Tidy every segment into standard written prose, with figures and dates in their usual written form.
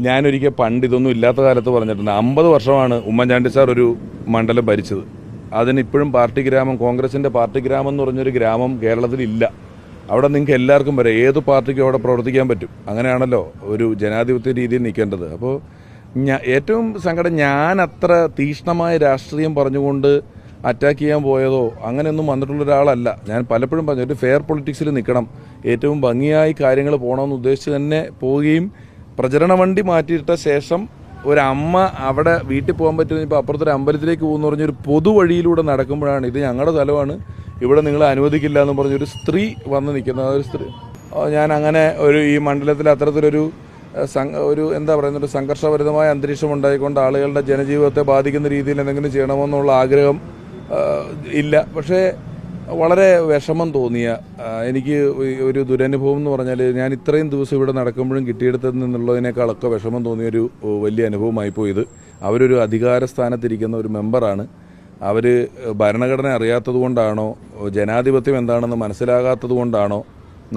ഞാനൊരിക്കൽ പണ്ട് ഇതൊന്നും ഇല്ലാത്ത കാലത്ത് പറഞ്ഞിട്ടുണ്ട് 50 വർഷമാണ് ഉമ്മൻചാണ്ടി സാർ ഒരു മണ്ഡലം ഭരിച്ചത്. അതിനിപ്പോഴും പാർട്ടി ഗ്രാമം, കോൺഗ്രസിൻ്റെ പാർട്ടി ഗ്രാമം എന്ന് പറഞ്ഞൊരു ഗ്രാമം കേരളത്തിലില്ല. അവിടെ നിങ്ങൾക്ക് എല്ലാവർക്കും വരാം, ഏത് പാർട്ടിക്കും അവിടെ പ്രവർത്തിക്കാൻ പറ്റും. അങ്ങനെയാണല്ലോ ഒരു ജനാധിപത്യ രീതിയിൽ നിൽക്കേണ്ടത്. അപ്പോൾ ഏറ്റവും സങ്കടം, ഞാൻ അത്ര തീക്ഷ്ണമായ രാഷ്ട്രീയം പറഞ്ഞുകൊണ്ട് അറ്റാക്ക് ചെയ്യാൻ പോയതോ അങ്ങനെയൊന്നും വന്നിട്ടുള്ള ഒരാളല്ല. ഞാൻ പലപ്പോഴും പറഞ്ഞു ഒരു ഫെയർ പൊളിറ്റിക്സിൽ നിൽക്കണം, ഏറ്റവും ഭംഗിയായി കാര്യങ്ങൾ പോകണമെന്ന് ഉദ്ദേശിച്ച് തന്നെ പോവുകയും പ്രചരണ വണ്ടി മാറ്റിയിട്ട ശേഷം ഒരമ്മ അവിടെ വീട്ടിൽ പോകാൻ പറ്റുന്ന ഇപ്പോൾ അപ്പുറത്തൊരു അമ്പലത്തിലേക്ക് പോകുന്ന പറഞ്ഞൊരു പൊതുവഴിയിലൂടെ നടക്കുമ്പോഴാണ് ഇത് ഞങ്ങളുടെ സ്ഥലമാണ്, ഇവിടെ നിങ്ങൾ അനുവദിക്കില്ല എന്ന് പറഞ്ഞൊരു സ്ത്രീ വന്ന് നിൽക്കുന്നത്. ഒരു സ്ത്രീ, ഞാൻ അങ്ങനെ ഈ മണ്ഡലത്തിൽ അത്തരത്തിലൊരു എന്താ പറയുന്ന ഒരു സംഘർഷഭരിതമായ അന്തരീക്ഷം ഉണ്ടായിക്കൊണ്ട് ആളുകളുടെ ജനജീവിതത്തെ ബാധിക്കുന്ന രീതിയിൽ എന്തെങ്കിലും ചെയ്യണമെന്നുള്ള ആഗ്രഹം ഇല്ല. പക്ഷേ വളരെ വിഷമം തോന്നിയ എനിക്ക് ഒരു ദുരനുഭവം എന്ന് പറഞ്ഞാൽ, ഞാൻ ഇത്രയും ദിവസം ഇവിടെ നടക്കുമ്പോഴും കിട്ടിയെടുത്തതിൽ നിന്നുള്ളതിനേക്കാളൊക്കെ വിഷമം തോന്നിയൊരു വലിയ അനുഭവമായി പോയത്. അവരൊരു അധികാര സ്ഥാനത്തിരിക്കുന്ന ഒരു മെമ്പറാണ്. അവർ ഭരണഘടന അറിയാത്തത് കൊണ്ടാണോ, ജനാധിപത്യം എന്താണെന്ന് മനസ്സിലാകാത്തത് കൊണ്ടാണോ,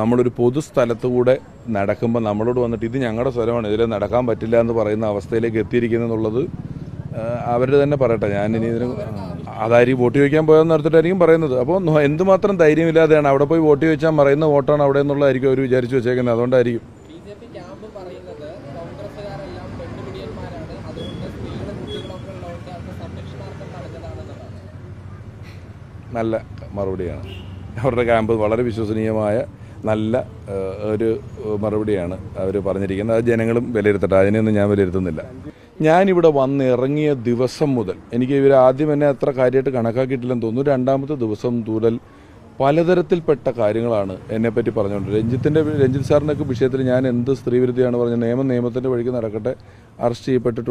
നമ്മളൊരു പൊതുസ്ഥലത്തുകൂടെ നടക്കുമ്പോൾ നമ്മളോട് വന്നിട്ട് ഇത് ഞങ്ങളുടെ സ്ഥലമാണ്, ഇതിൽ നടക്കാൻ പറ്റില്ല എന്ന് പറയുന്ന അവസ്ഥയിലേക്ക് എത്തിയിരിക്കുന്നുള്ളത് അവർ തന്നെ പറയട്ടെ. ഞാനിനി ഇതിന് അതായിരിക്കും വോട്ട് ചോദിക്കാൻ പോയെന്ന് ഓർത്തിട്ടായിരിക്കും പറയുന്നത്. അപ്പോൾ എന്തുമാത്രം ധൈര്യമില്ലാതെയാണ് അവിടെ പോയി വോട്ട് ചോദിച്ചാൽ പറയുന്ന വോട്ടാണ് അവിടെ എന്നുള്ളതായിരിക്കും അവർ വിചാരിച്ചു വെച്ചേക്കുന്നത്. അതുകൊണ്ടായിരിക്കും നല്ല മറുപടിയാണ്. അവരുടെ ക്യാമ്പ് വളരെ വിശ്വസനീയമായ നല്ല ഒരു മറുപടിയാണ് അവർ പറഞ്ഞിരിക്കുന്നത്. അത് ജനങ്ങളും വിലയിരുത്തട്ടെ, അതിനെയൊന്നും ഞാൻ വിലയിരുത്തുന്നില്ല. ഞാനിവിടെ വന്നിറങ്ങിയ ദിവസം മുതൽ എനിക്ക് ഇവർ ആദ്യം എന്നെ അത്ര കാര്യമായിട്ട് കണക്കാക്കിയിട്ടില്ലെന്ന് തോന്നുന്നു. രണ്ടാമത്തെ ദിവസം മുതൽ പലതരത്തിൽപ്പെട്ട കാര്യങ്ങളാണ് എന്നെപ്പറ്റി പറഞ്ഞുകൊണ്ട് രഞ്ജിത്ത് സാറിൻ്റെയൊക്കെ വിഷയത്തിൽ ഞാൻ എന്ത് സ്ത്രീവിരുദ്ധിയാണ് പറഞ്ഞത്, നിയമത്തിൻ്റെ വഴിക്ക് നടക്കട്ടെ, അറസ്റ്റ് ചെയ്യപ്പെട്ടിട്ടുണ്ട്.